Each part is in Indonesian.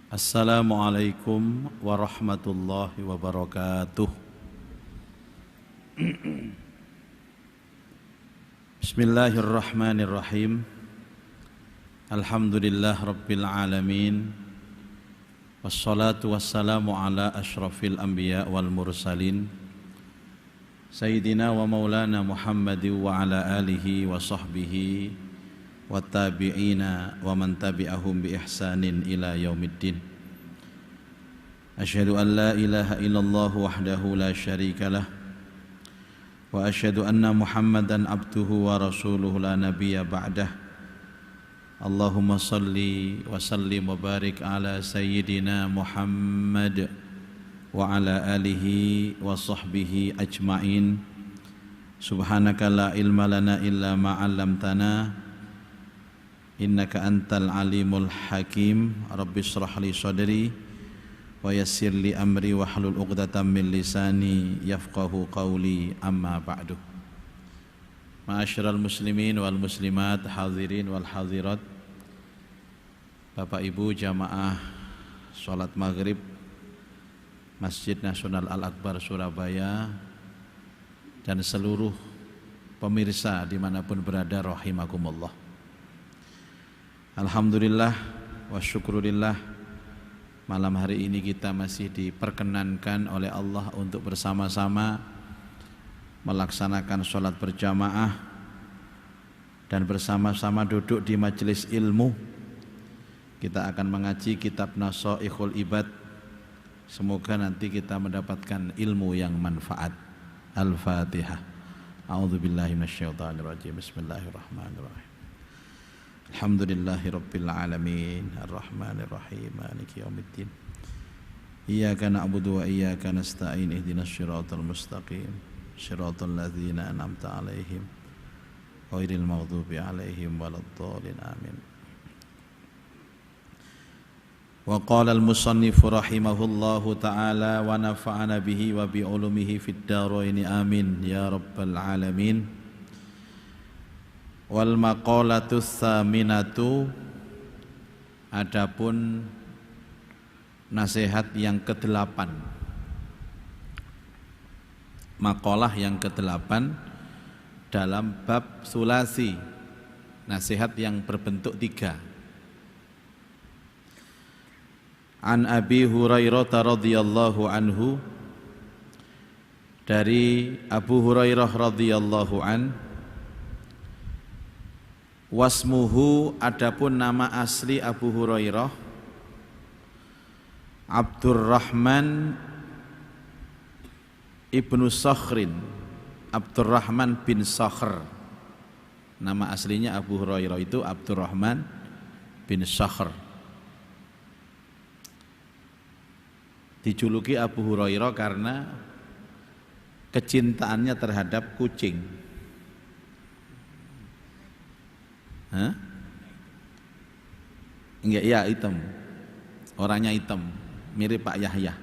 Assalamualaikum warahmatullahi wabarakatuh. Bismillahirrahmanirrahim. Alhamdulillah rabbil alamin. Wassalatu wassalamu ala ashrafil anbiya wal mursalin Sayyidina wa maulana Muhammadin wa ala alihi wa sahbihi wattabi'ina wa man tabi'ahum bi ihsanin ila yaumiddin. Asyhadu an la ilaha illallah wahdahu la syarika lah wa asyhadu anna Muhammadan abduhu wa rasuluhu la nabiyya ba'dah. Allahumma salli wa sallim wa barik ala sayyidina Muhammad wa ala alihi wa sahbihi ajma'in. Subhanaka la ilma lana illa ma 'allamtana innaka antal alimul hakim. Rabbi shrah li sadri wa yassir li amri wahlul 'uqdatam min lisani yafqahu qawli, amma ba'du. Ma'asyiral muslimin wal muslimat, hadirin wal hadirat, Bapak Ibu jamaah salat maghrib Masjid Nasional Al-Akbar Surabaya dan seluruh pemirsa dimanapun berada rahimakumullah. Alhamdulillah wa syukurillah, malam hari ini kita masih diperkenankan oleh Allah untuk bersama-sama melaksanakan sholat berjamaah dan bersama-sama duduk di majelis ilmu. Kita akan mengaji kitab Nashaikhul Ibad. Semoga nanti kita mendapatkan ilmu yang manfaat. Al-Fatihah. A'udzubillahi minasyaitonirrajim. Bismillahirrahmanirrahim. Alhamdulillahi rabbil alamin, arrahmanir rahim, maliki yaumiddin. Iyyaka na'budu wa iyyaka nasta'in, ihdinas siratal mustaqim, siratal ladzina an'amta 'alaihim ghairil maghdubi 'alaihim waladdallin. Amin. Wa qala al-musannif rahimahullahu ta'ala wa nafa'ana bihi wa bi ulumihi fid dharain. Amin ya rabbal alamin. Wal maqalatus tsaminatu, adapun nasihat yang ke-8. Maqalah yang ke-8 dalam bab sulasi, nasihat yang berbentuk 3. An Abi Hurairah radhiyallahu anhu, dari Abu Hurairah radhiyallahu an, wasmuhu, adapun nama asli Abu Hurairah Abdurrahman ibnu Sakhrin, Abdurrahman bin Sakhr. Nama aslinya Abu Hurairah itu Abdurrahman bin Sakhr. Dijuluki Abu Hurairah karena kecintaannya terhadap kucing. Enggak, ya hitam. Orangnya hitam, mirip Pak Yahya.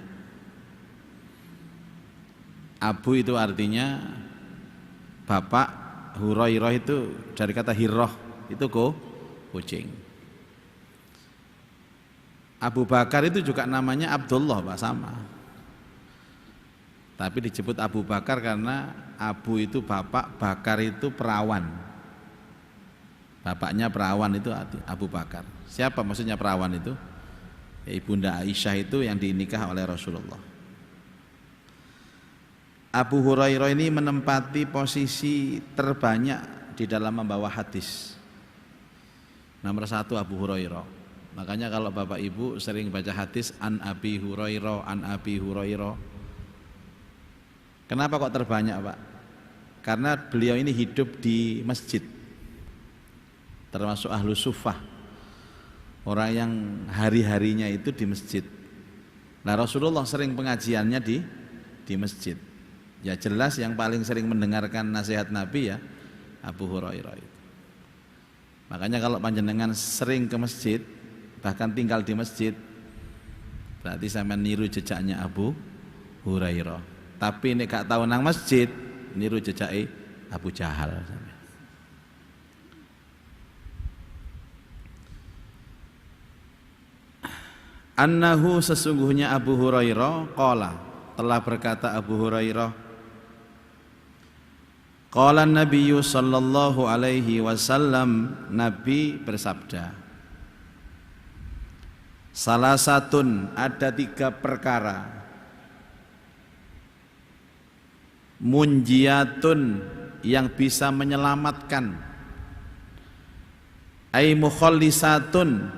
Abu itu artinya bapak, Hurairah itu dari kata hirroh, itu kucing. Abu Bakar itu juga namanya Abdullah, Pak, sama. Tapi disebut Abu Bakar karena Abu itu bapak, Bakar itu perawan. Bapaknya perawan itu Abu Bakar. Siapa maksudnya perawan itu? Ya, Ibunda Aisyah itu yang dinikah oleh Rasulullah. Abu Hurairah ini menempati posisi terbanyak di dalam membawa hadis. Nomor 1 Abu Hurairah. Makanya kalau Bapak Ibu sering baca hadis an Abi Hurairah, an Abi Hurairah. Kenapa kok terbanyak, Pak? Karena beliau ini hidup di masjid, termasuk ahlu sufah, orang yang hari-harinya itu di masjid. Nah, Rasulullah sering pengajiannya di masjid. Ya jelas yang paling sering mendengarkan nasihat Nabi ya Abu Hurairah itu. Makanya kalau panjenengan sering ke masjid, bahkan tinggal di masjid, berarti saya meniru jejaknya Abu Hurairah. Tapi ini gak tahu nang masjid, niru jejaknya Abu Jahal. Annahu sesungguhnya Abu Hurairah qala telah berkata Abu Hurairah qala Nabi sallallahu alaihi wasallam Nabi bersabda salasatun ada 3 perkara munjiyatun yang bisa menyelamatkan ay mukhallisatun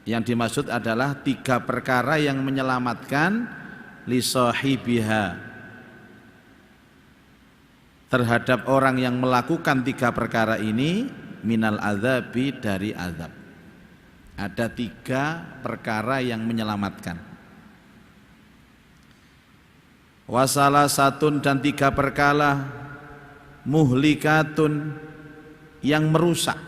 yang dimaksud adalah 3 perkara yang menyelamatkan li sahibiha terhadap orang yang melakukan 3 perkara ini minal adzabi dari azab. Ada 3 perkara yang menyelamatkan. Wasalah satun dan 3 perkara muhlikatun yang merusak.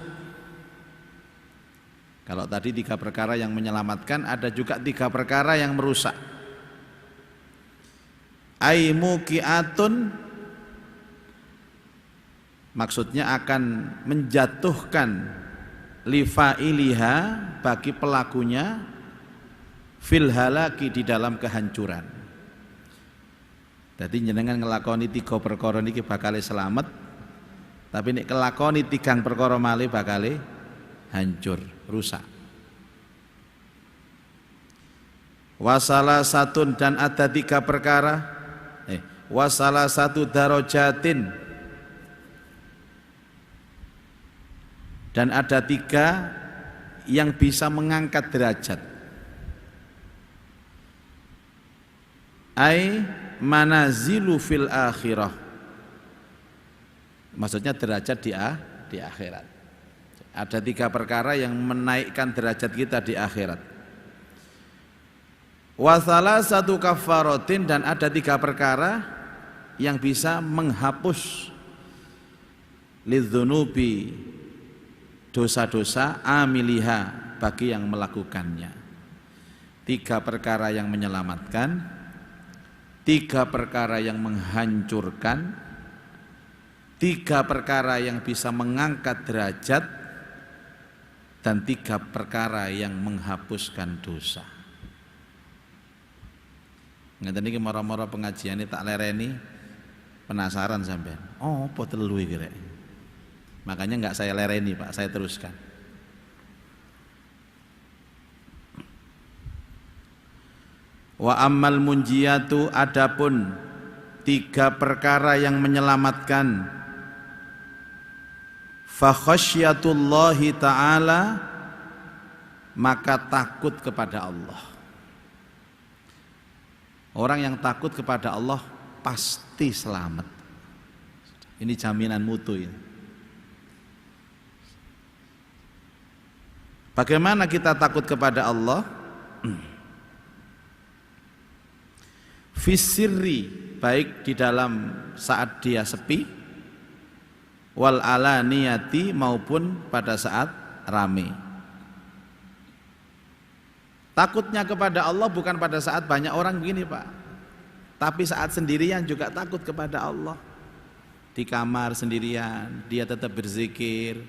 Kalau tadi 3 perkara yang menyelamatkan, ada juga 3 perkara yang merusak. Aimukiatun maksudnya akan menjatuhkan lifailiha bagi pelakunya fil halaki di dalam kehancuran. Jadi jenengan ngelakoni 3 perkara niki bakal selamat, tapi nek kelakoni 3 perkara malih bakal hancur, rusak. Wasalah satun dan ada 3 perkara wasalah satu darajatin dan ada 3 yang bisa mengangkat derajat. Ai manazilu fil akhirah. Maksudnya derajat di akhirat. Ada 3 perkara yang menaikkan derajat kita di akhirat. Wasalah satu kafaratin dan ada 3 perkara yang bisa menghapus lidzunubi dosa-dosa amiliha bagi yang melakukannya. 3 perkara yang menyelamatkan, 3 perkara yang menghancurkan, 3 perkara yang bisa mengangkat derajat, dan 3 perkara yang menghapuskan dosa. Ngeten iki mara-mara pengajian ini tak lereni, penasaran sampean. Oh, apa telu iki rek? Makanya enggak saya lereni, Pak, saya teruskan. Wa ammal munjiyatu adapun 3 perkara yang menyelamatkan fa khasyatullahi ta'ala maka takut kepada Allah. Orang yang takut kepada Allah pasti selamat. Ini jaminan mutu ini. Bagaimana kita takut kepada Allah? Fisirri, baik di dalam saat dia sepi, wal alaniyati maupun pada saat rame. Takutnya kepada Allah bukan pada saat banyak orang begini, Pak, tapi saat sendirian juga takut kepada Allah. Di kamar sendirian dia tetap berzikir,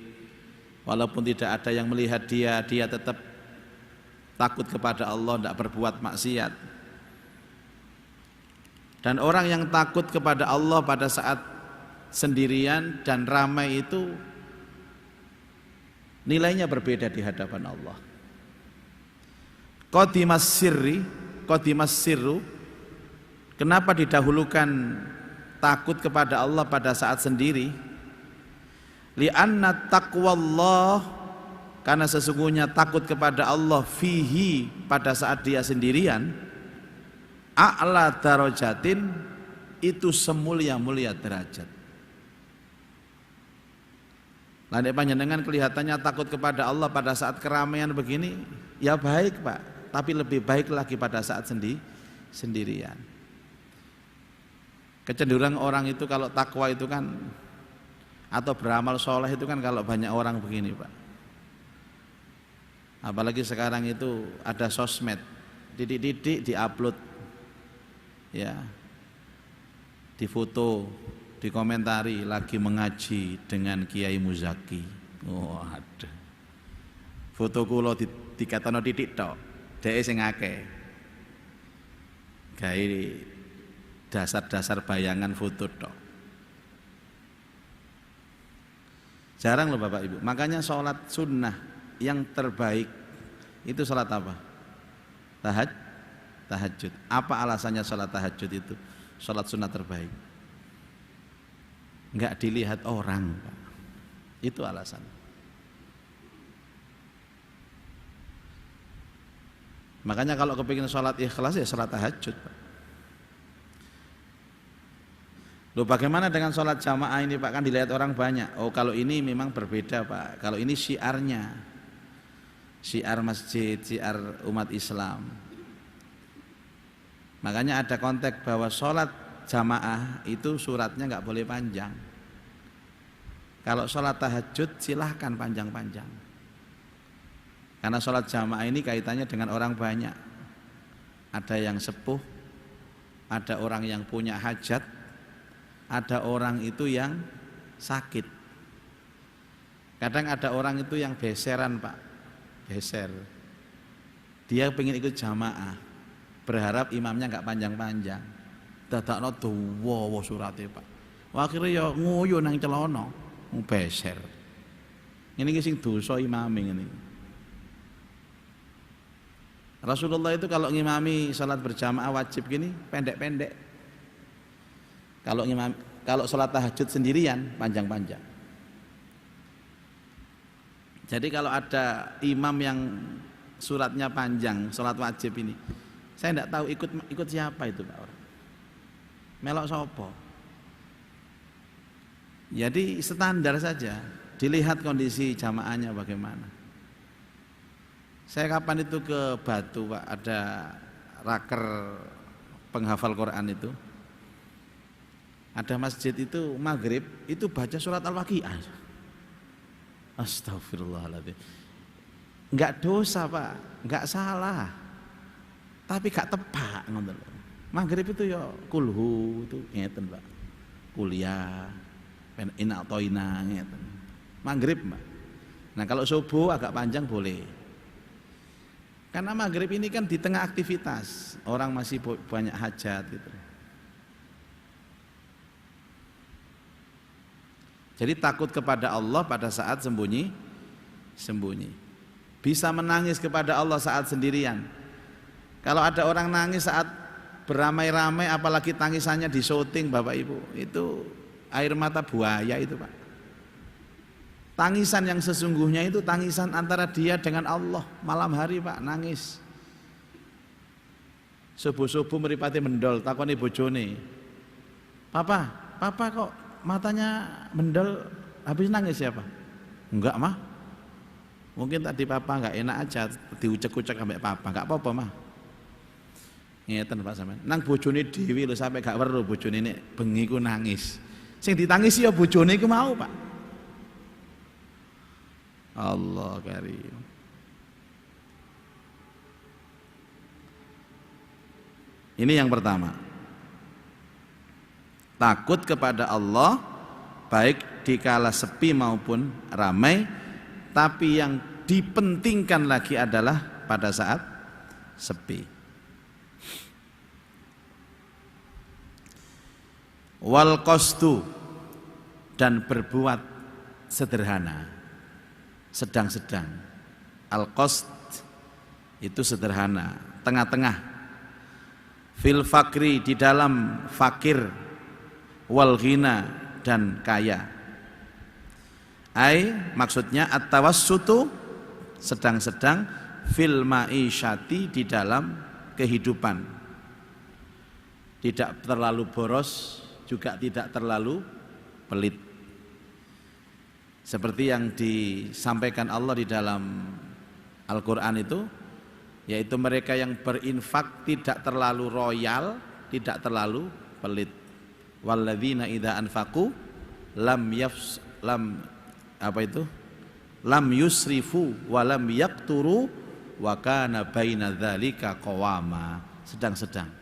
walaupun tidak ada yang melihat dia tetap takut kepada Allah, tidak berbuat maksiat. Dan orang yang takut kepada Allah pada saat sendirian dan ramai itu nilainya berbeda di hadapan Allah. Qadimas sirru, kenapa didahulukan takut kepada Allah pada saat sendiri? Li'anna taqwallah, karena sesungguhnya takut kepada Allah fihi pada saat dia sendirian, a'la darajatin, itu semulia-mulia derajat. Lah panjenengan kelihatannya takut kepada Allah pada saat keramaian begini, ya baik, Pak, tapi lebih baik lagi pada saat sendirian. Kecenderungan orang itu kalau takwa itu kan, atau beramal soleh itu kan kalau banyak orang begini, Pak. Apalagi sekarang itu ada sosmed, didik-didik diupload, ya, difoto, dikomentari lagi mengaji dengan Kiai Muzaki. Oh, ada foto kula dikatono titik tok, dhek sing akeh. Gawe dasar-dasar bayangan foto tok. Jarang loh Bapak Ibu. Makanya sholat sunnah yang terbaik itu sholat apa? Tahajud. Apa alasannya sholat tahajud itu sholat sunnah terbaik? Enggak dilihat orang, Pak. Itu alasan. Makanya kalau kepingin sholat ikhlas ya sholat tahajud, Pak. Loh bagaimana dengan sholat jamaah ini Pak? Kan dilihat orang banyak. Oh kalau ini memang berbeda Pak. Kalau ini syiarnya, syiar masjid, syiar umat Islam. Makanya ada konteks bahwa sholat jamaah itu suratnya nggak boleh panjang. Kalau sholat tahajud silahkan panjang-panjang. Karena sholat jamaah ini kaitannya dengan orang banyak. Ada yang sepuh, ada orang yang punya hajat, ada orang itu yang sakit. Kadang ada orang itu yang beseran Pak, beser. Dia pengen ikut jamaah, berharap imamnya nggak panjang-panjang. Dadakno dawa surate Pak. Akhirnya ya nguyu nang celana, beser. Ini sing dosa imame ngene. Rasulullah itu kalau ngimami salat berjamaah wajib gini pendek-pendek. Kalau sholat tahajud sendirian panjang-panjang. Jadi kalau ada imam yang suratnya panjang, sholat wajib ini, saya tidak tahu ikut siapa itu Pak orang. Melok sopo. Jadi standar saja, dilihat kondisi jamaahnya bagaimana. Saya kapan itu ke Batu Pak, ada raker penghafal Quran itu. Ada masjid itu maghrib itu baca surat Al-Waqiah. Astagfirullahaladzim. Enggak dosa Pak, enggak salah. Tapi gak tepat ngoten lho. Maghrib itu ya kulhu itu ngeten Pak. Kuliah ina toina ngeten. Maghrib Pak. Nah kalau subuh agak panjang boleh. Karena maghrib ini kan di tengah aktivitas, orang masih banyak hajat gitu. Jadi takut kepada Allah pada saat sembunyi. Bisa menangis kepada Allah saat sendirian. Kalau ada orang nangis saat beramai-ramai, apalagi tangisannya di syuting Bapak Ibu, itu air mata buaya itu Pak. Tangisan yang sesungguhnya itu tangisan antara dia dengan Allah. Malam hari Pak nangis. Subuh-subuh meripati mendol, takoni bojone. Papa kok matanya mendol, habis nangis siapa? Enggak mah. Mungkin tadi papa enggak enak aja diucek-ucek sampai papa, enggak apa-apa mah. Ngeten Pak sampean. Nang bojone dhewe lho sampai gak weruh bojone nek bengi ku nangis. Sing ditangisi ya bojone iku mau, Pak. Allah karim. Ini yang pertama. Takut kepada Allah baik dikala sepi maupun ramai, tapi yang dipentingkan lagi adalah pada saat sepi. Wal qasdu, dan berbuat sederhana, sedang-sedang. Al qasd itu sederhana, tengah-tengah. Fil fakri, di dalam fakir, wal ghina, dan kaya. Ai maksudnya at-tawassutu, sedang-sedang, fil ma'isyati, di dalam kehidupan. Tidak terlalu boros, juga tidak terlalu pelit. Seperti yang disampaikan Allah di dalam Al-Quran itu, yaitu mereka yang berinfak tidak terlalu royal, tidak terlalu pelit. Walladzina idza anfaqu lam yusrifu wa lam yaqturu wa kana baina dzalika qawama, sedang-sedang.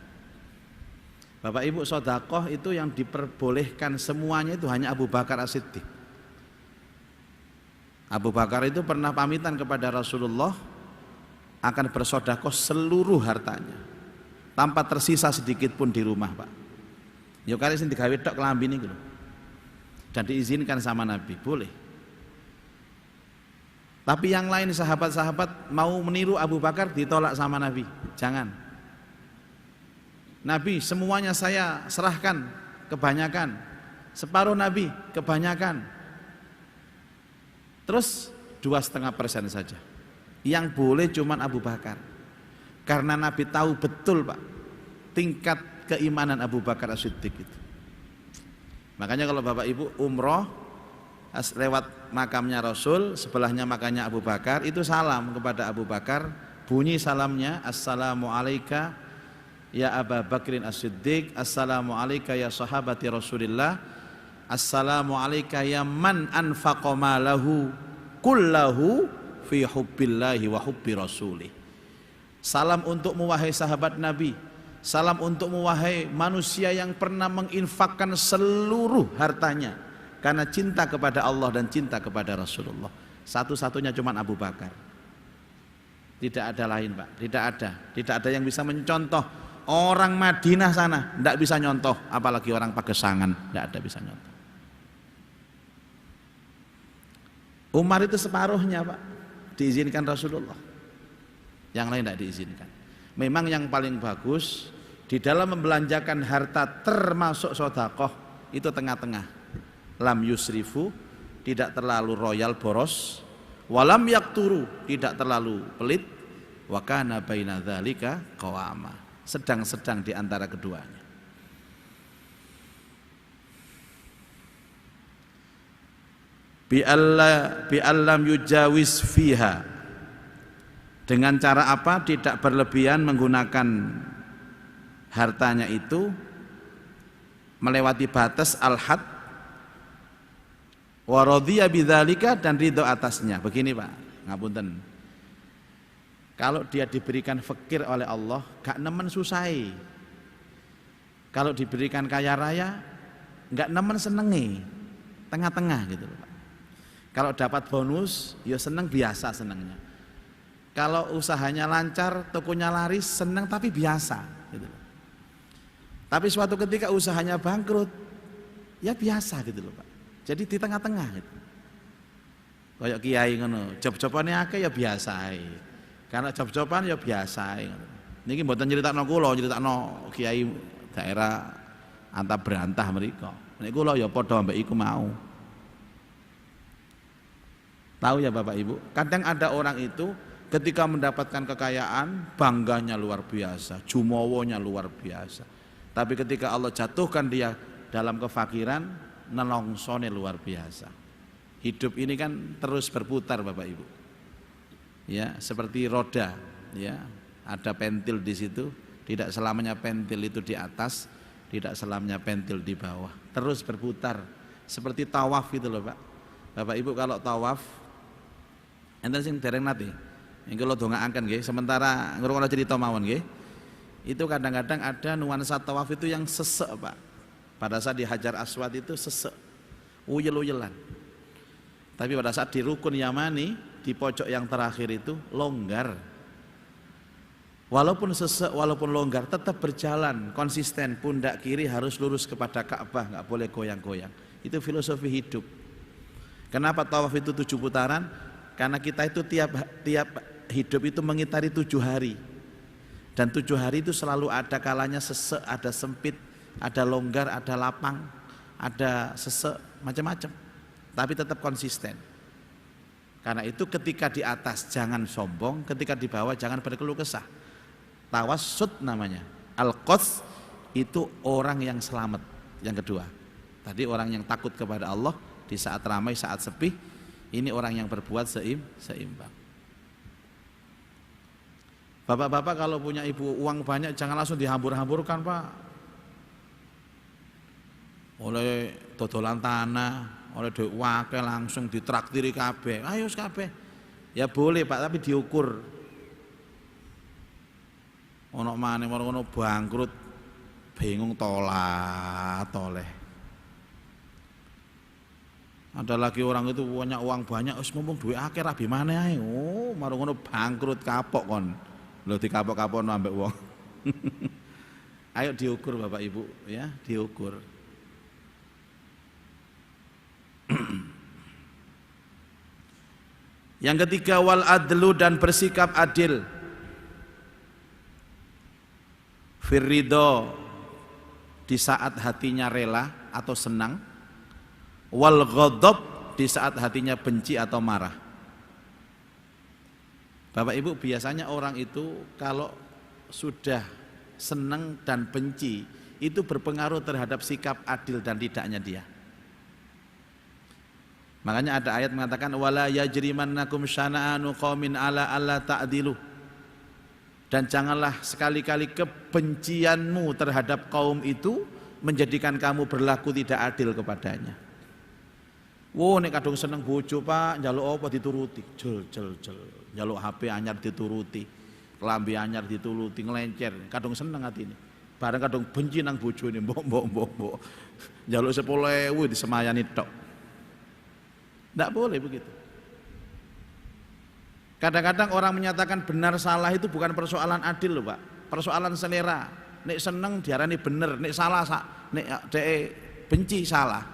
Bapak Ibu, sedekah itu yang diperbolehkan semuanya itu hanya Abu Bakar As-Siddiq. Abu Bakar itu pernah pamitan kepada Rasulullah, akan bersedekah seluruh hartanya tanpa tersisa sedikit pun di rumah, Pak. Ya kali sing digawe tok kelambi niku lho. Dan diizinkan sama Nabi, boleh. Tapi yang lain sahabat-sahabat mau meniru Abu Bakar ditolak sama Nabi. Jangan. Nabi, semuanya saya serahkan, kebanyakan. Separuh Nabi, kebanyakan. Terus 2,5% saja. Yang boleh cuman Abu Bakar. Karena Nabi tahu betul, Pak, tingkat keimanan Abu Bakar As-Siddiq itu. Makanya kalau Bapak Ibu umroh lewat makamnya Rasul, sebelahnya makamnya Abu Bakar, itu salam kepada Abu Bakar. Bunyi salamnya, Assalamu alayka ya Aba Bakrin As-Siddiq, Assalamu alayka ya sahabati Rasulillah, Assalamu alayka ya man anfaqa malahu kullahu fi hubbillahi wa hubbi rasulih. Salam untukmu wahai sahabat Nabi, salam untukmu wahai manusia yang pernah menginfakkan seluruh hartanya karena cinta kepada Allah dan cinta kepada Rasulullah. Satu-satunya cuma Abu Bakar. Tidak ada lain, Pak. Tidak ada yang bisa mencontoh. Orang Madinah sana tidak bisa nyontoh, apalagi orang Pagesangan tidak ada bisa nyontoh. Umar itu separuhnya, Pak, diizinkan Rasulullah. Yang lain tidak diizinkan. Memang yang paling bagus di dalam membelanjakan harta termasuk sedekah itu tengah-tengah. Lam yusrifu, tidak terlalu royal boros, walam yakturu, tidak terlalu pelit, wa kana baina dzalika qawama, sedang-sedang di antara keduanya. Bi allam yujawiz fiha, dengan cara apa? Tidak berlebihan menggunakan hartanya itu melewati batas al-had wa radhiya bidzalika, dan ridho atasnya. Begini, Pak, ngapunten. Kalau dia diberikan fakir oleh Allah, gak nemen susai. Kalau diberikan kaya raya, gak nemen senengi, tengah-tengah gitu, Pak. Kalau dapat bonus, ya seneng biasa senengnya. Kalau usahanya lancar, tokonya laris, seneng tapi biasa gitu. Tapi suatu ketika usahanya bangkrut, ya biasa gitu loh, Pak. Jadi di tengah-tengah gitu. Kayak kiai ngono, job-jobane akeh ya biasa ae. Karena job-joban ya biasa ae ngono. Niki mboten nyritakno kula, nyritakno kiai daerah Antah Brantah mriku. Nek kula ya padha mbek iku mau. Tahu ya Bapak Ibu, kadang ada orang itu ketika mendapatkan kekayaan, bangganya luar biasa, jumawonya luar biasa. Tapi ketika Allah jatuhkan dia dalam kefakiran, nelongsone luar biasa. Hidup ini kan terus berputar, Bapak Ibu. Ya, seperti roda, ya. Ada pentil di situ, tidak selamanya pentil itu di atas, tidak selamanya pentil di bawah. Terus berputar, seperti tawaf gitu loh, Pak. Bapak Ibu kalau tawaf, enten sing dereng nate. Yang kalau dongaaken nggih, sementara ngrungokno cerita mawon nggih. Itu kadang-kadang ada nuansa tawaf itu yang sesek, Pak. Pada saat di Hajar Aswad itu sesek, uyel-uyelan. Tapi pada saat di Rukun Yamani, di pojok yang terakhir itu longgar. Walaupun sesek, walaupun longgar, tetap berjalan konsisten. Pundak kiri harus lurus kepada Ka'bah, nggak boleh goyang-goyang. Itu filosofi hidup. Kenapa tawaf itu 7 putaran? Karena kita itu tiap hidup itu mengitari 7 hari. Dan 7 hari itu selalu ada kalanya sesek, ada sempit, ada longgar, ada lapang, ada sesek, macam-macam. Tapi tetap konsisten. Karena itu ketika di atas jangan sombong, ketika di bawah jangan berkeluh kesah. Tawassut namanya. Al-Qadz itu orang yang selamat. Yang kedua, tadi orang yang takut kepada Allah di saat ramai, saat sepi. Ini orang yang berbuat seimbang. Bapak-bapak kalau punya ibu uang banyak jangan langsung dihambur-hamburkan, Pak. Oleh dodolan tanah, oleh duit wakil langsung ditraktiri kabeh. Ayo kabeh. Ya boleh, Pak, tapi diukur. Ono maneh ono bangkrut, bingung toleh. Ada lagi orang itu punya uang banyak, wis mumpung duit akeh rabi mana ae. Oh, marung ngono bangkrut kapok kon. Lho dikapok-kapokno ambek wong. Ayo diukur Bapak Ibu ya, diukur. Yang ketiga wal adlu, dan bersikap adil. Firridho, di saat hatinya rela atau senang, wal ghadab, di saat hatinya benci atau marah. Bapak Ibu, biasanya orang itu kalau sudah senang dan benci itu berpengaruh terhadap sikap adil dan tidaknya dia. Makanya ada ayat mengatakan wala yajrimannakum syana'anu qaumin ala alla ta'dilu. Dan janganlah sekali-kali kebencianmu terhadap kaum itu menjadikan kamu berlaku tidak adil kepadanya. Wo nek kadung seneng bojo Pak, njaluk apa dituruti, jel. Njaluk HP anyar dituruti, kelambi anyar dituruti, ngelencer, kadung seneng atine. Bareng kadung benci nang bojone, mbok. Njaluk 10.000 disemayani tok. Ndak boleh begitu. Kadang-kadang orang menyatakan benar salah itu bukan persoalan adil loh Pak, persoalan selera. Nek seneng diarani bener, nek salah nek benci salah.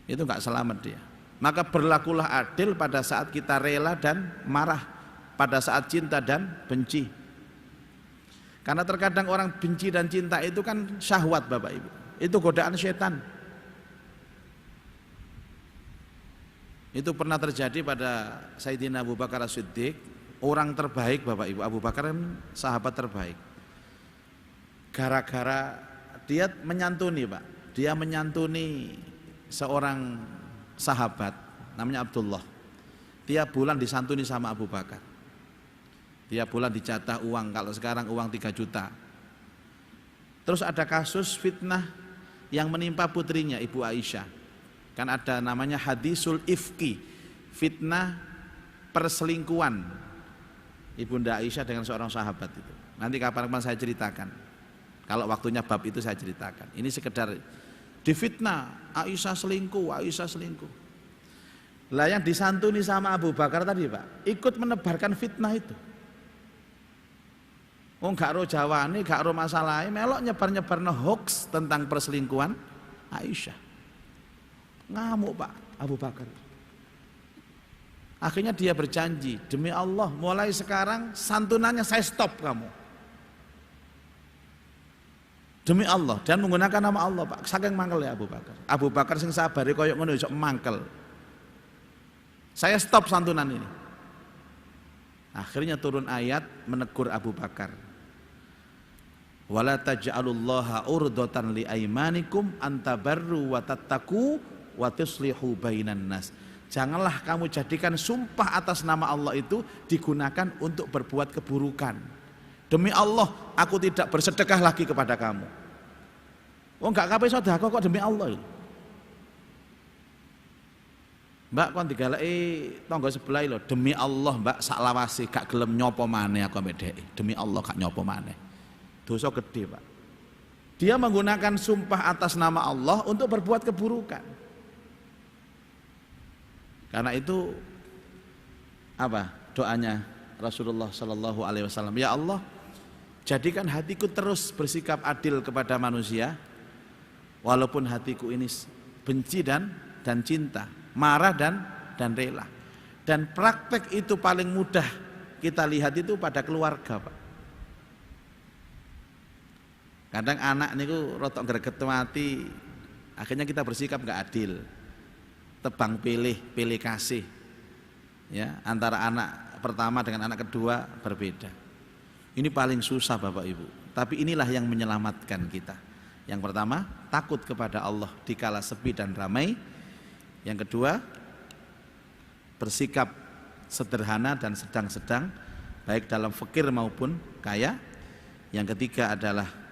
Itu enggak selamat dia. Maka berlakulah adil pada saat kita rela dan marah, pada saat cinta dan benci. Karena terkadang orang benci dan cinta itu kan syahwat Bapak Ibu. Itu godaan setan. Itu pernah terjadi pada Sayyidina Abu Bakar As-Siddiq, orang terbaik Bapak Ibu. Abu Bakar kan sahabat terbaik. Gara-gara dia menyantuni Pak, dia menyantuni seorang sahabat namanya Abdullah. Tiap bulan disantuni sama Abu Bakar. Tiap bulan dicatah uang, kalau sekarang uang 3 juta. Terus ada kasus fitnah yang menimpa putrinya Ibu Aisyah. Kan ada namanya hadisul ifki, fitnah perselingkuhan Ibunda Aisyah dengan seorang sahabat itu. Nanti kapan-kapan saya ceritakan. Kalau waktunya bab itu saya ceritakan. Ini sekedar difitnah, Aisyah selingkuh. Lah yang disantuni sama Abu Bakar tadi Pak, ikut menebarkan fitnah itu. Oh gak ro jawane, gak ro masalahnya, melok nyebar-nyebarno hoax tentang perselingkuhan Aisyah. Ngamuk Pak Abu Bakar. Akhirnya dia berjanji, demi Allah mulai sekarang santunannya saya stop kamu. Demi Allah, dan menggunakan nama Allah Pak. Saking mangkel ya Abu Bakar. Abu Bakar sing sabare koyok ngono iso mangkel. Saya stop santunan ini. Akhirnya turun ayat menegur Abu Bakar. Wala taj'alullaha urdatan li aimanikum antabarru wa tattaqu wa tuslihu bainan nas. Janganlah kamu jadikan sumpah atas nama Allah itu digunakan untuk berbuat keburukan. Demi Allah, aku tidak bersedekah lagi kepada kamu. Oh enggak kabeh sedekah kok demi Allah. Mbak kon digaleki tangga sebelah lho, demi Allah Mbak sak lawase gak gelem nyopo maneh aku ambek dhek. Demi Allah gak nyopo maneh. Dosa gede, Pak. Dia menggunakan sumpah atas nama Allah untuk berbuat keburukan. Karena itu apa doanya Rasulullah Shallallahu Alaihi Wasallam? Ya Allah, jadikan hatiku terus bersikap adil kepada manusia, walaupun hatiku ini benci dan cinta, marah dan rela. Dan praktek itu paling mudah kita lihat itu pada keluarga, Pak. Kadang anak niku rotok greget mati, akhirnya kita bersikap nggak adil, tebang pilih kasih, ya antara anak pertama dengan anak kedua berbeda. Ini paling susah Bapak Ibu, tapi inilah yang menyelamatkan kita. Yang pertama, takut kepada Allah dikala sepi dan ramai. Yang kedua, bersikap sederhana dan sedang-sedang, baik dalam fakir maupun kaya. Yang ketiga adalah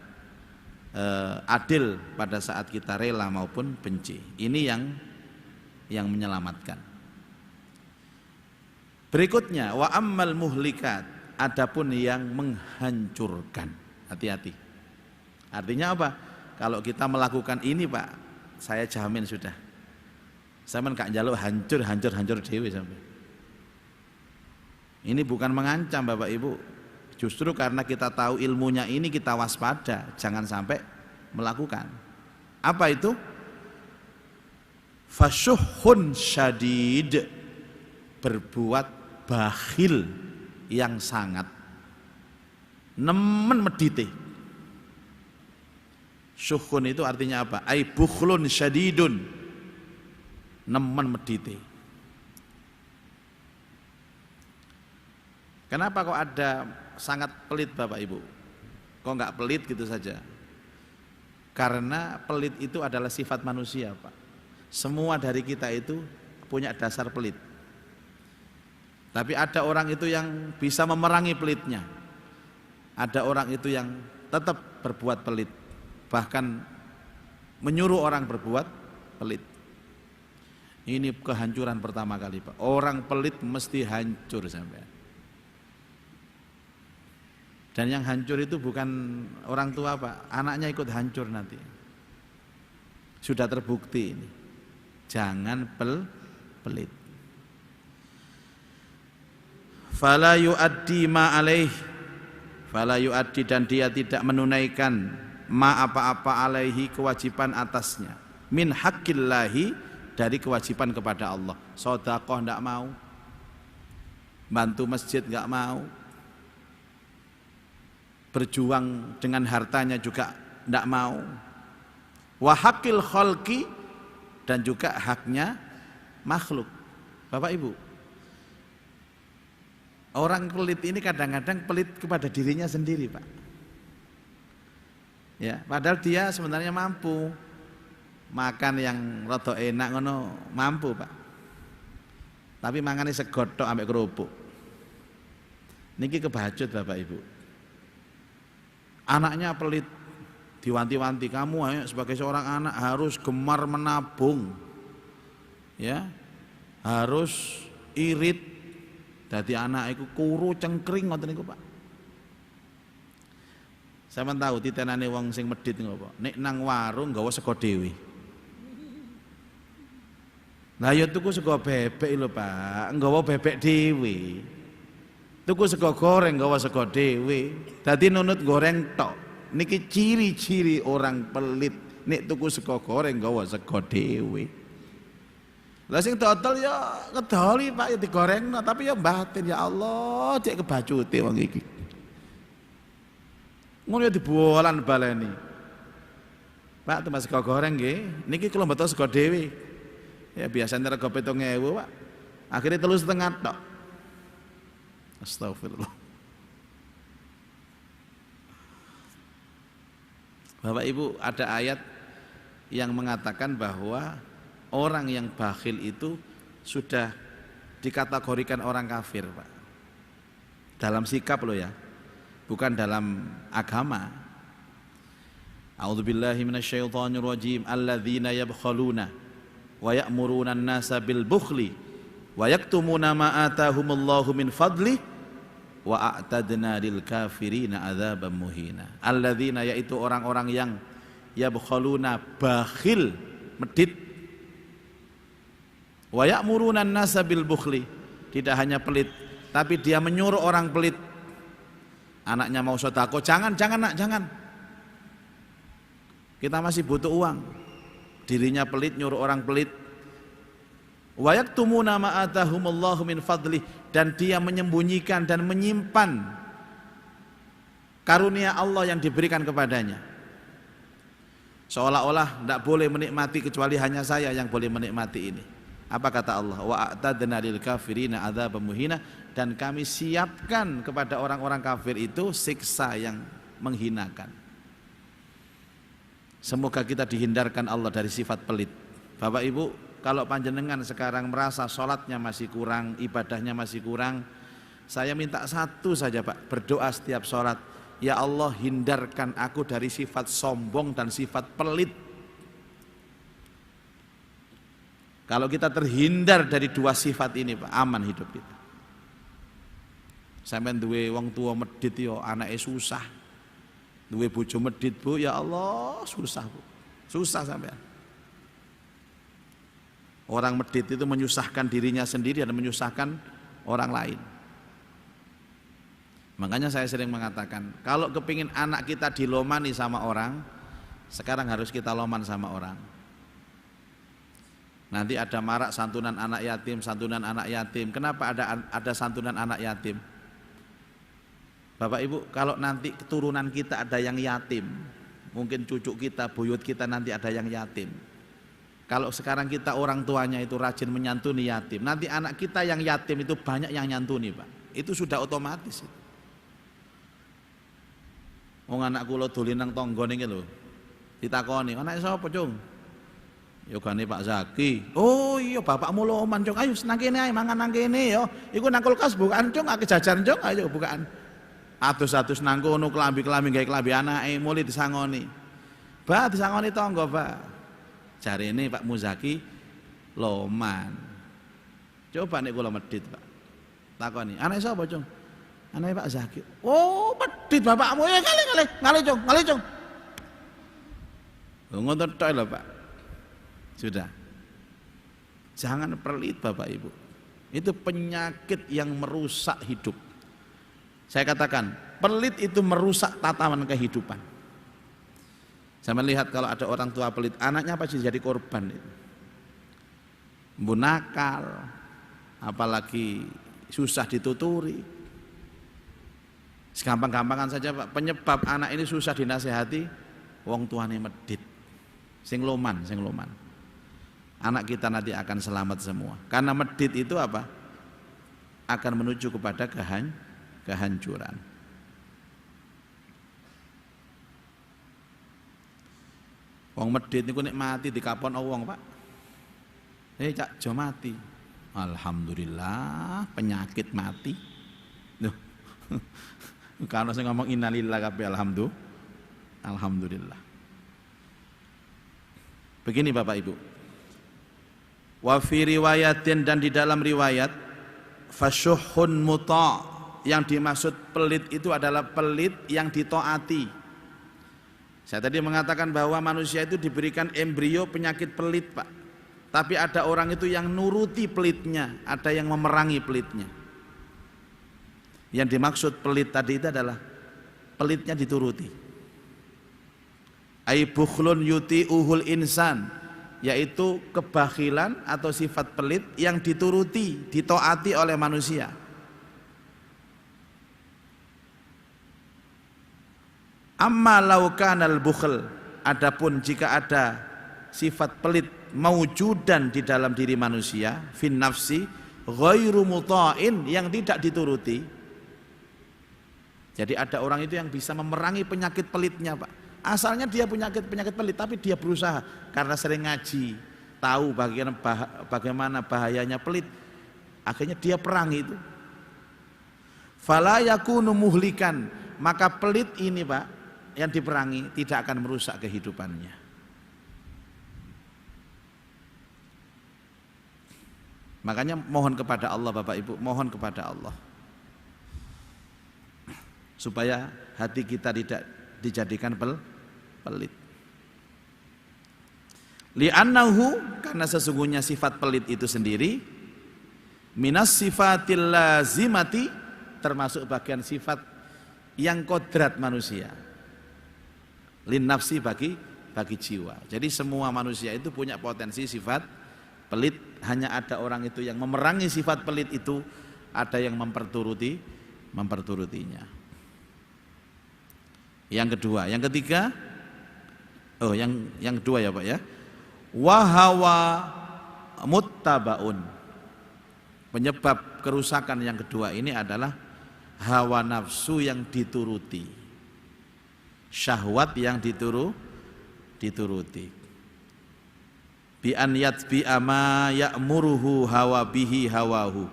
adil pada saat kita rela maupun benci. Ini yang menyelamatkan. Berikutnya, wa ammal muhlikat, adapun yang menghancurkan. Hati-hati. Artinya apa? Kalau kita melakukan ini Pak, saya jamin sudah Sampeyan gak njaluk hancur dhewe sampeyan. Ini bukan mengancam Bapak Ibu. Justru karena kita tahu ilmunya ini kita waspada, jangan sampai melakukan. Apa itu? Fasyuhun syadid, berbuat bakhil yang sangat, nemen medite. Syuhun itu artinya apa? Ai bukhlun syadidun, nemen medite. Kenapa kok ada sangat pelit Bapak Ibu? Kok nggak pelit gitu saja? Karena pelit itu adalah sifat manusia Pak. Semua dari kita itu punya dasar pelit. Tapi ada orang itu yang bisa memerangi pelitnya. Ada orang itu yang tetap berbuat pelit. Bahkan menyuruh orang berbuat pelit. Ini kehancuran pertama kali Pak. Orang pelit mesti hancur sampai. Dan yang hancur itu bukan orang tua Pak, anaknya ikut hancur nanti. Sudah terbukti ini. Jangan pelit. Fala yuaddi ma alaih, fala yuaddi, dan dia tidak menunaikan ma apa-apa alaihi, kewajiban atasnya, min haqqillahi, dari kewajiban kepada Allah. Sedekah enggak mau, bantu masjid enggak mau, berjuang dengan hartanya juga tidak mau, wa haqqil khalqi, dan juga haknya makhluk. Bapak Ibu, orang pelit ini kadang-kadang pelit kepada dirinya sendiri Pak. Ya, padahal dia sebenarnya mampu makan yang rada enak ngono, mampu Pak. Tapi mangane segodhok ambek kerupuk. Niki kebajut Bapak Ibu. Anaknya pelit, diwanti-wanti, kamu ayo sebagai seorang anak harus gemar menabung, ya, harus irit. Dadi anak iku kuru cengkring ngoten niku Pak. Sampeyan tahu titenane wong sing medhit ngopo? Nek nang warung nggawa sego dhewe. Lah ya tuku sego bebek lho Pak, nggawa bebek dhewe. Tuku sego goreng nggawa sego dhewe. Dadi nunut goreng tok. Niki ciri-ciri orang pelit. Nek tuku sego goreng nggawa sego dhewe. Lah sing dodol ya ngedoli Pak, ya digorengno, tapi ya batin, ya Allah, cek kebacute wong iki. Ngono ya dibolan baleni. Pak, tumbas sego goreng nggih. Niki kula mboten sego dhewe. Ya biasanya rego 7.000 Pak. Akhirnya 3,5 tok. Astagfirullah. Bapak Ibu, ada ayat yang mengatakan bahwa orang yang bakhil itu sudah dikategorikan orang kafir Pak. Dalam sikap loh ya, bukan dalam agama. A'udzubillahi minasyaitonirrajim. Alladzina yabkhaluna wa ya'muruna an-nasa bil bukhli wa yaktumuna ma atahumullahu min fadli wa a'tadna lil kafirina adzaban muhina. Alladzina, yaitu orang-orang yang yabkhaluna, bakhil, medit, wa ya'muruna an-nasa bil bukhli, tidak hanya pelit tapi dia menyuruh orang pelit. Anaknya mau sedekah, jangan nak, jangan. Kita masih butuh uang. Dirinya pelit, nyuruh orang pelit. Wa yaktumuna ma atahumullahu min fadli, dan dia menyembunyikan dan menyimpan karunia Allah yang diberikan kepadanya. Seolah-olah tidak boleh menikmati kecuali hanya saya yang boleh menikmati ini. Apa kata Allah? Wa a'tadna lil kafirina adzaban muhina, dan kami siapkan kepada orang-orang kafir itu siksa yang menghinakan. Semoga kita dihindarkan Allah dari sifat pelit. Bapak Ibu, kalau panjenengan sekarang merasa sholatnya masih kurang, ibadahnya masih kurang, saya minta satu saja Pak, berdoa setiap sholat, ya Allah, hindarkan aku dari sifat sombong dan sifat pelit. Kalau kita terhindar dari dua sifat ini Pak, aman hidup kita. Sampeyan duwe wong tua medit yo anake susah. Duwe bojo medit Bu, ya Allah, susah Bu. Susah sampean. Orang medit itu menyusahkan dirinya sendiri dan menyusahkan orang lain. Makanya saya sering mengatakan, kalau kepingin anak kita dilomani sama orang, sekarang harus kita loman sama orang. Nanti ada marak santunan anak yatim, santunan anak yatim. Kenapa ada santunan anak yatim? Bapak Ibu, kalau nanti keturunan kita ada yang yatim, mungkin cucu kita, buyut kita nanti ada yang yatim. Kalau sekarang kita orang tuanya itu rajin menyantuni yatim, nanti anak kita yang yatim itu banyak yang nyantuni, Pak. Itu sudah otomatis. Wong anak kula dolen nang tangga niki lho. Ditakoni, "Anake sapa, Cung?" Yogane Pak Zaki. "Oh iya bapakmu loman, Cung. Ayo nang kene ae mangan nang kene ya. Iku nang kulkas bukaan, Cung, akeh jajan, Cung. Ayo bukaan." Atus-atus nang kono klambi-klambi gawe klambi anake mulai disangoni. "Ba, disangoni tangga, Ba." Jarene Pak Muzaki loman. Coba nek kula medhit, Pak. Takoni, "Anake sapa, Cung?" "Anake Pak Zaki." "Oh, medhit bapakmu. Ya kali, Cung. Ngoten tok lho, Pak. Sudah. Jangan pelit Bapak Ibu. Itu penyakit yang merusak hidup. Saya katakan, pelit itu merusak tatanan kehidupan. Saya melihat kalau ada orang tua pelit, anaknya pasti jadi korban. Nakal, apalagi susah dituturi. Segampang-gampangan saja Pak, penyebab anak ini susah dinasehati, wong tuane medit. Sing loman. Anak kita nanti akan selamat semua. Karena medit itu apa? Akan menuju kepada kehancuran. Wong medit niku nek mati dikapon wong, Pak. Cak jo mati. Alhamdulillah, penyakit mati. Loh. Karena saya ngomong innalillahi kabeh alhamdulillah. Begini Bapak Ibu. Wa fi riwayatin, dan di dalam riwayat, fasyuhun muta', yang dimaksud pelit itu adalah pelit yang ditaati. Saya tadi mengatakan bahwa manusia itu diberikan embrio penyakit pelit, Pak. Tapi ada orang itu yang nuruti pelitnya, ada yang memerangi pelitnya. Yang dimaksud pelit tadi itu adalah pelitnya dituruti. Ai bukhlun yuti'uhul insan, yaitu kebakhilan atau sifat pelit yang dituruti, ditaati oleh manusia. Amma law kanal bukhl, adapun jika ada sifat pelit maujudan di dalam diri manusia, fin nafsi ghairu muta'in, yang tidak dituruti. Jadi ada orang itu yang bisa memerangi penyakit pelitnya, Pak. Asalnya dia punya penyakit pelit, tapi dia berusaha karena sering ngaji, tahu bagaimana bahayanya pelit, akhirnya dia perangi itu. Fala yakunu muhlikan, maka pelit ini, Pak, yang diperangi tidak akan merusak kehidupannya. Makanya mohon kepada Allah Bapak Ibu, mohon kepada Allah supaya hati kita tidak dijadikan pelit. Li'annahu, karena sesungguhnya sifat pelit itu sendiri minas sifatil lazimati, termasuk bagian sifat yang kodrat manusia. Lin nafsi, bagi jiwa. Jadi semua manusia itu punya potensi sifat pelit, hanya ada orang itu yang memerangi sifat pelit itu, ada yang memperturutinya. Yang kedua, yang ketiga, yang kedua ya Pak ya. Wahawa muttabaun. Penyebab kerusakan yang kedua ini adalah hawa nafsu yang dituruti, syahwat yang dituruti. Bi an yatbi'a ma ya'muruhu hawa bihi hawahu,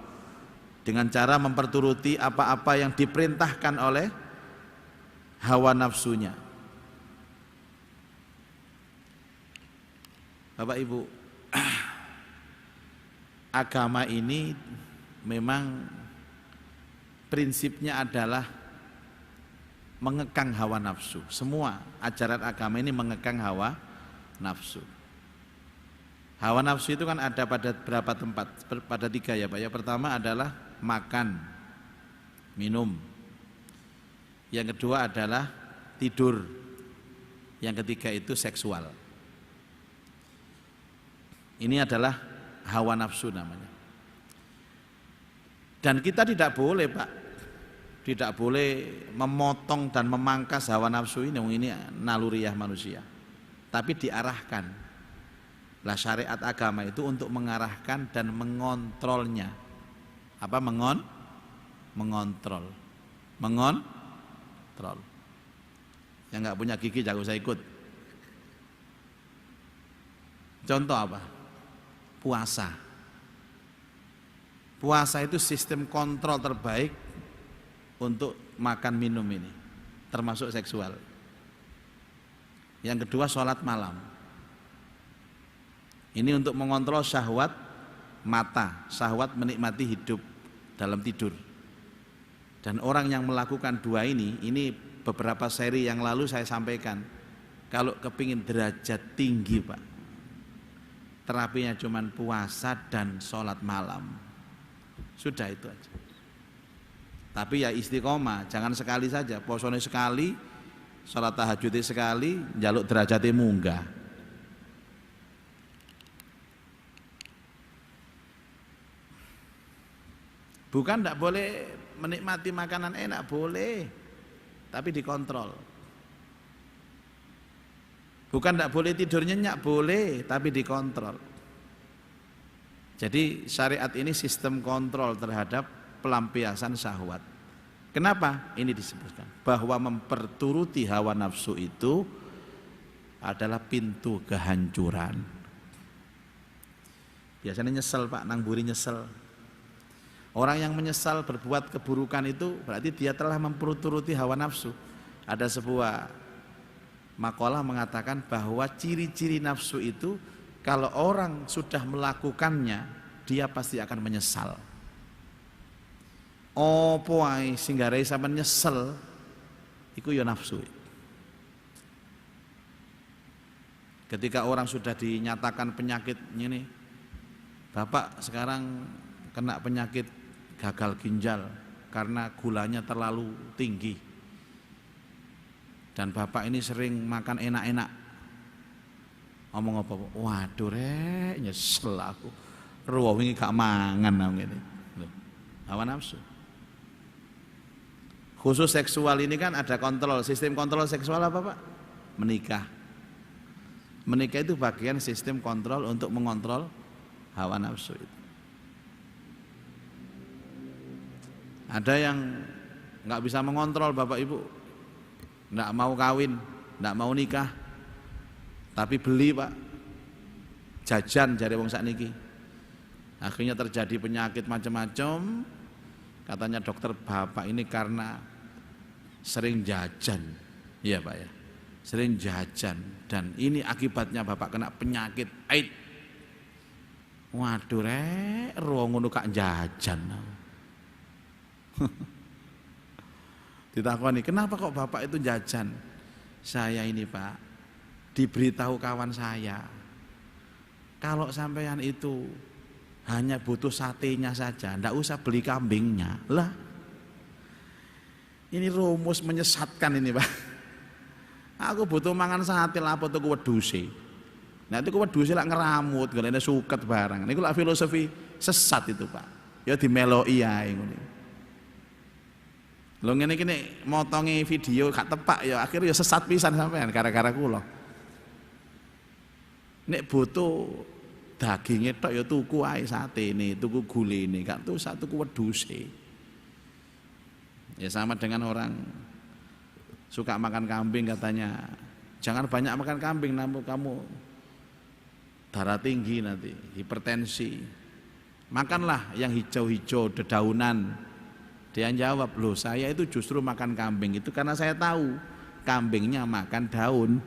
dengan cara memperturuti apa-apa yang diperintahkan oleh hawa nafsunya. Bapak Ibu, agama ini memang prinsipnya adalah mengekang hawa nafsu. Semua ajaran agama ini mengekang hawa nafsu. Hawa nafsu itu kan ada pada berapa tempat? Pada 3 ya Pak. Yang pertama adalah makan, minum. Yang kedua adalah tidur. Yang ketiga itu seksual. Ini adalah hawa nafsu namanya. Dan kita tidak boleh Pak, tidak boleh memotong dan memangkas hawa nafsu ini naluriah manusia. Tapi diarahkan. Lah syariat agama itu untuk mengarahkan dan mengontrolnya. Apa mengontrol. Mengontrol. Yang nggak punya gigi jangan usah ikut. Contoh apa? Puasa. Puasa itu sistem kontrol terbaik untuk makan minum ini, termasuk seksual. Yang kedua sholat malam. Ini untuk mengontrol syahwat mata, syahwat menikmati hidup dalam tidur. Dan orang yang melakukan 2 ini beberapa seri yang lalu saya sampaikan. Kalau kepingin derajat tinggi Pak, terapinya cuman puasa dan sholat malam. Sudah itu aja. Tapi ya istiqomah, jangan sekali saja, posone sekali, sholat tahajud sekali, njaluk derajatnya munggah. Bukan tidak boleh menikmati makanan enak, boleh, tapi dikontrol. Bukan tidak boleh tidur nyenyak, boleh, tapi dikontrol. Jadi syariat ini sistem kontrol terhadap pelampiasan syahwat. Kenapa? Ini disebutkan bahwa memperturuti hawa nafsu itu adalah pintu kehancuran. Biasanya nyesel Pak, nang buri nyesel. Orang yang menyesal berbuat keburukan itu berarti dia telah memperturuti hawa nafsu. Ada sebuah makalah mengatakan bahwa ciri-ciri nafsu itu kalau orang sudah melakukannya dia pasti akan menyesal. Opo ae sing garai sampean nyesel iku ya nafsu. Ketika orang sudah dinyatakan penyakit ini, Bapak sekarang kena penyakit gagal ginjal karena gulanya terlalu tinggi. Dan Bapak ini sering makan enak-enak. Ngomong apa? Waduh rek, nyesel aku. Ruwah wingi gak mangan nang ngene. Hawa nafsu. Khusus seksual ini kan ada kontrol, sistem kontrol seksual apa Pak? Menikah. Menikah itu bagian sistem kontrol untuk mengontrol hawa nafsu itu. Ada yang nggak bisa mengontrol Bapak Ibu, nggak mau kawin, nggak mau nikah, tapi beli Pak, jajan jare wong sakniki. Akhirnya terjadi penyakit macam-macam. Katanya dokter Bapak ini karena sering jajan, iya Pak ya, sering jajan dan ini akibatnya Bapak kena penyakit AIDS. Waduh rek, ruang ngono kak jajan. Ditakoni, kenapa kok Bapak itu jajan? Saya ini Pak, diberitahu kawan saya, kalau sampean itu hanya butuh satenya saja, ndak usah beli kambingnya. Lah, ini rumus menyesatkan ini Pak. Aku butuh mangan sate lah, apa tuku wedhuse. Nah itu wedhuse lak ngeramut, ngene suket barang. Niku lak filosofi sesat itu Pak. Ya dimeloki ae ngono. Lho ngene iki nek motongi video gak tepak ya akhirnya ya sesat pisan sampean gara-gara kula. Nek butuh dagingnya tok ya tuku ae satene, tuku gulene, gak usah tuku wedhuse. Ya sama dengan orang suka makan kambing katanya, jangan banyak makan kambing namun kamu darah tinggi nanti, hipertensi. Makanlah yang hijau-hijau, dedaunan. Dia jawab, loh saya itu justru makan kambing itu karena saya tahu kambingnya makan daun.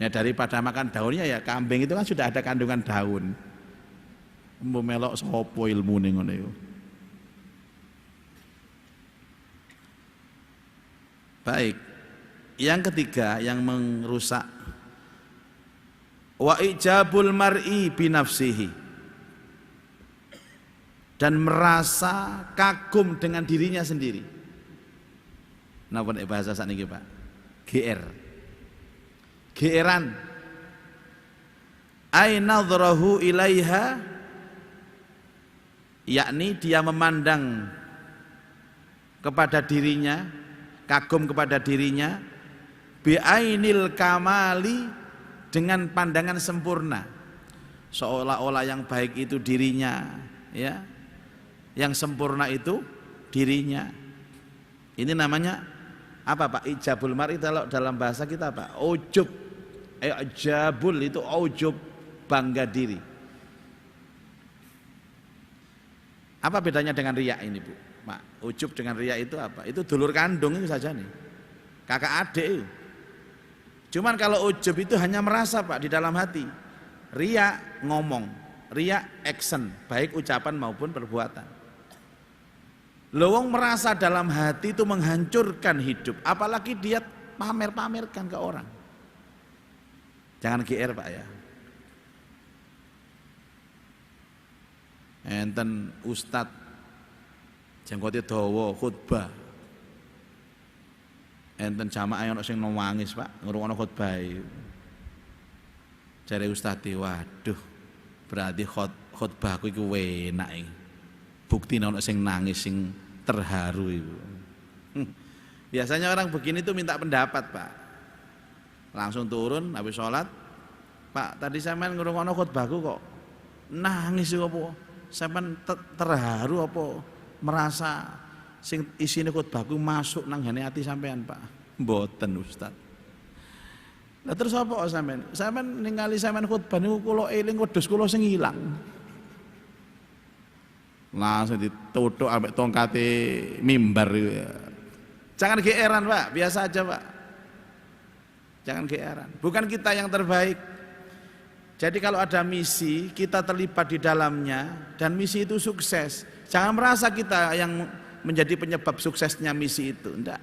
Ya daripada makan daunnya ya kambing itu kan sudah ada kandungan daun. Mbok melok sapa ilmune ngono iku. Baik. Yang ketiga yang merusak Wa ijabul mar'i binafsihi, dan merasa kagum dengan dirinya sendiri. Napa nek bahasa sakniki Pak? GR. GR-an. Ai nadrahu ilaiha, yakni dia memandang kepada dirinya, kagum kepada dirinya, bi'ainil kamali, dengan pandangan sempurna, seolah-olah yang baik itu dirinya, ya, yang sempurna itu dirinya. Ini namanya apa Pak? Ijabul mar'i dalam bahasa kita apa? Ujub. Ijabul itu ujub, bangga diri. Apa bedanya dengan riya ini Bu? Pak, ujub dengan riya itu apa? Itu dulur kandung itu saja nih, kakak adik itu. Cuman kalau ujub itu hanya merasa Pak di dalam hati. Riya ngomong, riya action, baik ucapan maupun perbuatan. Lowong merasa dalam hati itu menghancurkan hidup, apalagi dia pamer-pamerkan ke orang. Jangan GR Pak ya. Enten ustad jenggote dawa khutbah. Enten jamaah ana sing nangis Pak ngrungokno khutbah. Jare ustaz, waduh, berarti khutbahku iku enak iki. Buktine ana sing nangis, sing terharu iku. Biasanya orang begini tuh minta pendapat Pak. Langsung turun habis sholat, Pak tadi sampean ngrungokno khutbahku kok nangis apa? Sampean terharu apa? Merasa sing isine khutbahku masuk nang ngene ati sampean Pak? Mboten Ustaz. Lah terus apa sampean? Sampean ningali sampean khutbah niku kula eling wedhus kula sing ilang. Langsung dituthuk ambek tongkate mimbar itu ya. Jangan GR-an Pak, biasa aja Pak. Jangan GR-an. Bukan kita yang terbaik. Jadi kalau ada misi, kita terlibat di dalamnya dan misi itu sukses. Jangan merasa kita yang menjadi penyebab suksesnya misi itu. Enggak.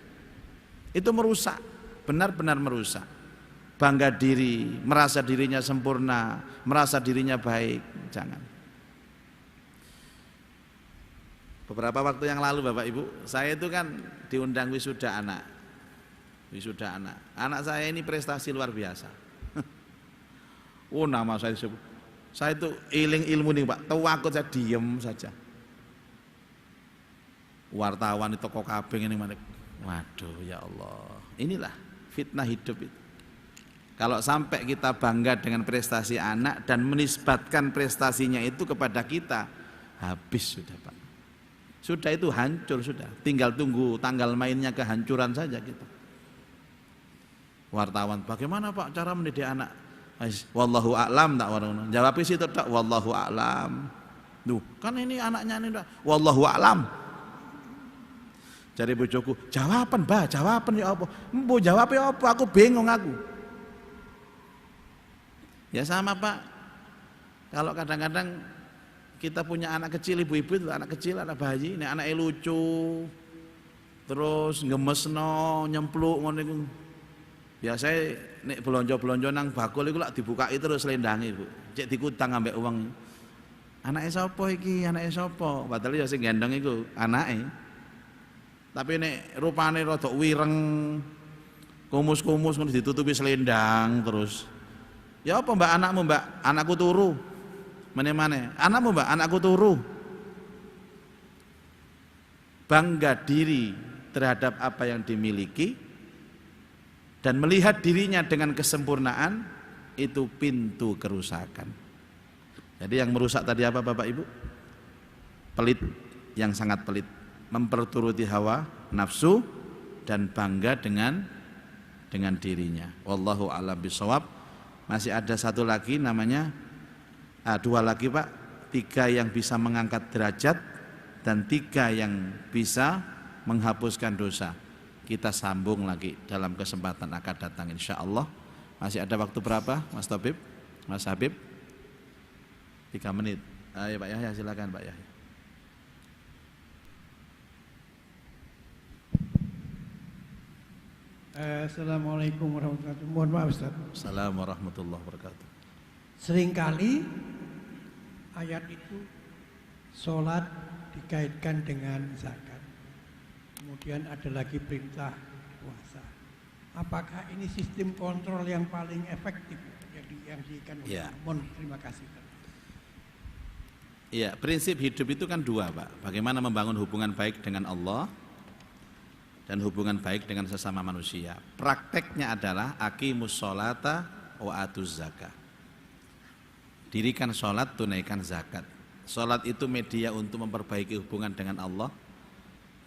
Itu merusak, benar-benar merusak. Bangga diri, merasa dirinya sempurna, merasa dirinya baik. Jangan. Beberapa waktu yang lalu Bapak Ibu, saya itu kan diundang wisuda anak. Wisuda anak. Anak saya ini prestasi luar biasa. Oh nama saya disebut. Saya itu iling ilmu nih Pak, tahu aku saya diem saja. Wartawan di toko kabeh ini mana? Waduh ya Allah, inilah fitnah hidup itu. Kalau sampai kita bangga dengan prestasi anak dan menisbatkan prestasinya itu kepada kita, habis sudah Pak. Sudah itu hancur sudah. Tinggal tunggu tanggal mainnya kehancuran saja kita. Wartawan, bagaimana Pak cara mendidik anak? Wallahu a'lam tak warung. Jawab sih tak wallahu a'lam. Duh, kan ini anaknya ini wallahu a'lam. Jadi bojoku, jawaban Mbah, jawaban ya apa? Mbok jawab ya apa? Aku bingung aku. Ya sama Pak. Kalau kadang-kadang kita punya anak kecil, ibu-ibu itu anak kecil, anak bayi, ini anaknya lucu, terus ngemesno, nyempluk ngono iku. Biasanya nek belanja-belanja nang bakul iku lak dibukai terus lendange, Bu. Cek dikutang ambek uang. Anake sapa iki? Anake sapa? Padahal ya sing gendong iku anake. Tapi nek rupane rada wireng, kumus-kumus ngono ditutupi selendang terus. Ya apa Mbak anakmu Mbak? Anakku turu. Mene-mene. Anakmu Mbak? Anakku turu. Bangga diri terhadap apa yang dimiliki dan melihat dirinya dengan kesempurnaan itu pintu kerusakan. Jadi yang merusak tadi apa Bapak Ibu? Pelit, yang sangat pelit, memperturuti hawa nafsu dan bangga dengan dirinya. Wallahu a'lam bishawab. Masih ada satu lagi namanya dua lagi Pak, 3 yang bisa mengangkat derajat dan 3 yang bisa menghapuskan dosa. Kita sambung lagi dalam kesempatan akan datang insyaallah. Masih ada waktu berapa Mas Tabib? Mas Habib? 3 menit. Ayo Pak Yahya, silakan Pak Yahya. Assalamualaikum warahmatullahi wabarakatuh. Mohon maaf Ustaz. Assalamualaikum warahmatullahi wabarakatuh. Seringkali ayat itu sholat dikaitkan dengan zakat. Kemudian ada lagi perintah puasa. Apakah ini sistem kontrol yang paling efektif yang diikan oleh Mon? Terima kasih. Iya, prinsip hidup itu kan dua, Pak. Bagaimana membangun hubungan baik dengan Allah dan hubungan baik dengan sesama manusia. Prakteknya adalah aqimus sholata wa atuz zakah. Dirikan sholat, tunaikan zakat. Sholat itu media untuk memperbaiki hubungan dengan Allah.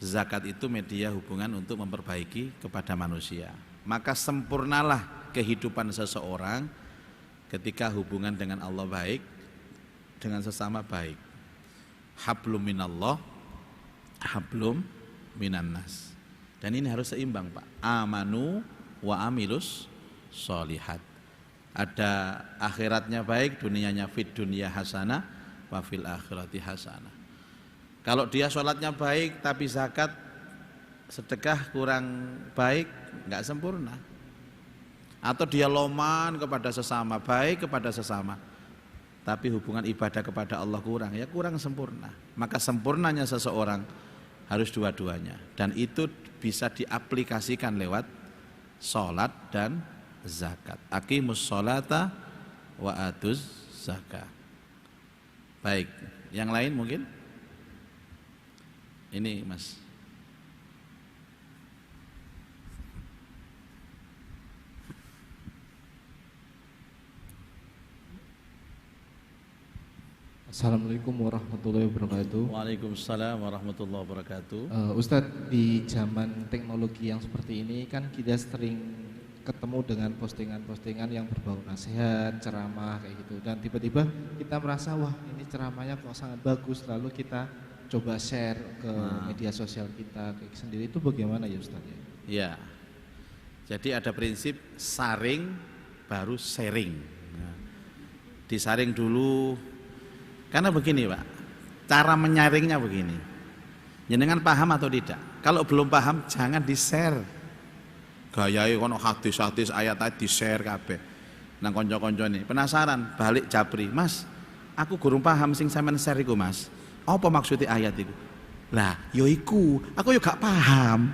Zakat itu media hubungan untuk memperbaiki kepada manusia. Maka sempurnalah kehidupan seseorang ketika hubungan dengan Allah baik, dengan sesama baik. Hablum minallah, hablum minannas. Dan ini harus seimbang, Pak. Amanu wa amilus sholihat. Ada akhiratnya baik, dunianya fid dunya hasanah wa fil akhirati hasanah. Kalau dia sholatnya baik tapi zakat sedekah kurang baik, enggak sempurna. Atau dia loman kepada sesama, baik kepada sesama, tapi hubungan ibadah kepada Allah kurang, ya kurang sempurna. Maka sempurnanya seseorang harus dua-duanya, dan itu bisa diaplikasikan lewat sholat dan zakat. Aqimus sholata wa atuz zakah. Baik, yang lain mungkin? Ini Mas. Assalamualaikum warahmatullahi wabarakatuh. Waalaikumsalam warahmatullahi wabarakatuh. Ustadz, di zaman teknologi yang seperti ini kan kita sering ketemu dengan postingan-postingan yang berbau nasihat, ceramah kayak gitu, dan tiba-tiba kita merasa wah ini ceramahnya kok sangat bagus, lalu kita coba share ke media sosial kita kayak sendiri. Itu bagaimana ya Ustadz? Ya, jadi ada prinsip saring baru sharing. Nah, disaring dulu, karena begini Pak, cara menyaringnya begini, jenengan paham atau tidak? Kalau belum paham jangan di-share. Gayai kono hadis-hadis ayat-ayat di-share kabeh. Nang kanca-kanca ini penasaran, balik japri, Mas, aku gurung paham sing sampean share iku, Mas. Apa maksudnya ayat itu? Lah, yo iku, aku yo gak paham.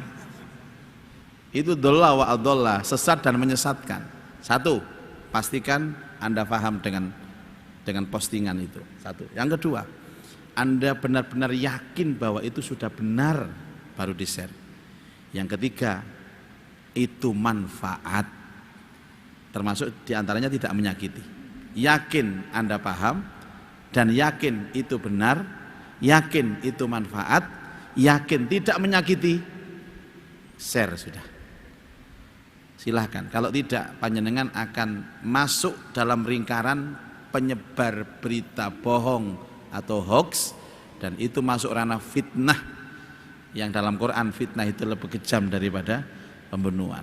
Itu dhalla wa adalla, sesat dan menyesatkan. Satu, pastikan Anda paham dengan postingan itu. Satu. Yang kedua, Anda benar-benar yakin bahwa itu sudah benar baru di-share. Yang ketiga, itu manfaat, termasuk diantaranya tidak menyakiti. Yakin Anda paham dan yakin itu benar, yakin itu manfaat, yakin tidak menyakiti, share sudah. Silahkan. Kalau tidak, panjenengan akan masuk dalam lingkaran penyebar berita bohong atau hoax, dan itu masuk ranah fitnah, yang dalam Quran fitnah itu lebih kejam daripada pembunuhan.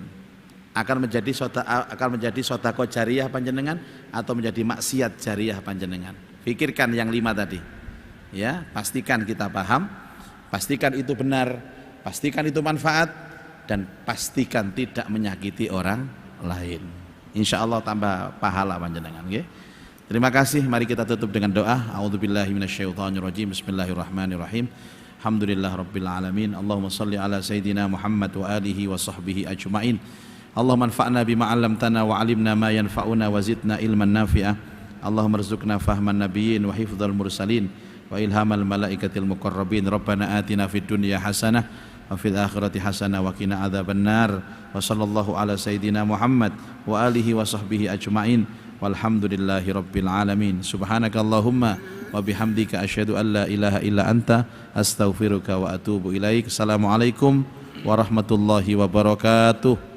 Akan menjadi sodaqah jariyah panjenengan atau menjadi maksiat jariyah panjenengan. Pikirkan yang 5 tadi. Ya, pastikan kita paham, pastikan itu benar, pastikan itu manfaat, dan pastikan tidak menyakiti orang lain. Insya Allah tambah pahala panjenengan. Okay? Terima kasih. Mari kita tutup dengan doa. A'udzubillahi minasyaitonirrajim. Bismillahirrahmanirrahim. Alhamdulillah Rabbil Alamin. Allahumma salli ala Sayyidina Muhammad wa alihi wa sahbihi ajma'in. Allahumma anfa'na bima 'allamtana wa 'alimna ma yanfa'una wa zidna ilman nafi'ah. Allahumma rzuqna fahman nabiyyin wa hifdzal mursalin wa ilhamal malaikatil muqarrabin. Rabbana atina fid dunya hasanah wa fil akhirati hasanah wa qina adzabannar. Wa sallallahu ala Sayyidina Muhammad wa alihi wa sahbihi ajma'in. Walhamdulillahi Rabbil Alamin. Subhanakallahumma wa bihamdika asyhadu an la ilaha illa anta astaghfiruka wa atubu ilaik. Assalamualaikum warahmatullahi wabarakatuh.